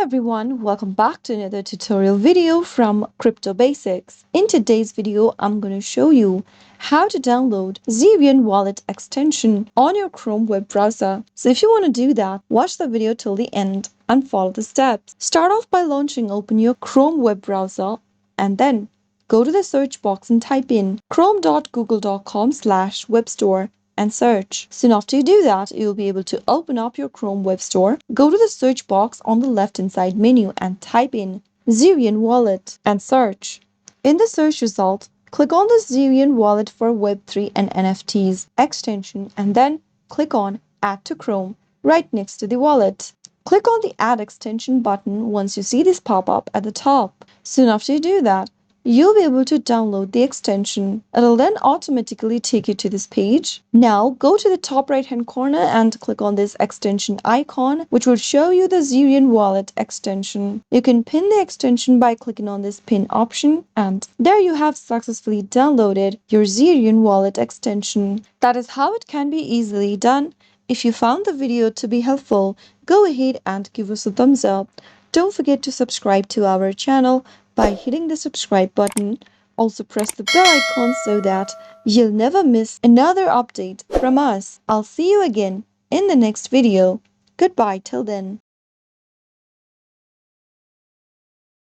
everyone, welcome back to another tutorial video from Crypto Basics. In today's video, I'm going to show you how to download Zerion wallet extension on your Chrome web browser. So if you want to do that, watch the video till the end and follow the steps. Start off by open your Chrome web browser and then go to the search box and type in chrome.google.com/webstore and search. Soon after you do that, you'll be able to open up your Chrome web store, go to the search box on the left hand side menu and type in Zerion wallet and search. In the search result, click on the Zerion wallet for Web3 and NFTs extension and then click on Add to Chrome right next to the wallet. Click on the Add extension button once you see this pop up at the top. Soon after you do that, you'll be able to download the extension. It'll then automatically take you to this page. Now go to the top right hand corner and click on this extension icon, which will show you the Zerion wallet extension. You can pin the extension by clicking on this pin option, and there you have successfully downloaded your Zerion wallet extension. That is how it can be easily done. If you found the video to be helpful, go ahead and give us a thumbs up. Don't forget to subscribe to our channel by hitting the subscribe button. Also press the bell icon so that you'll never miss another update from us. I'll see you again in the next video. Goodbye till then.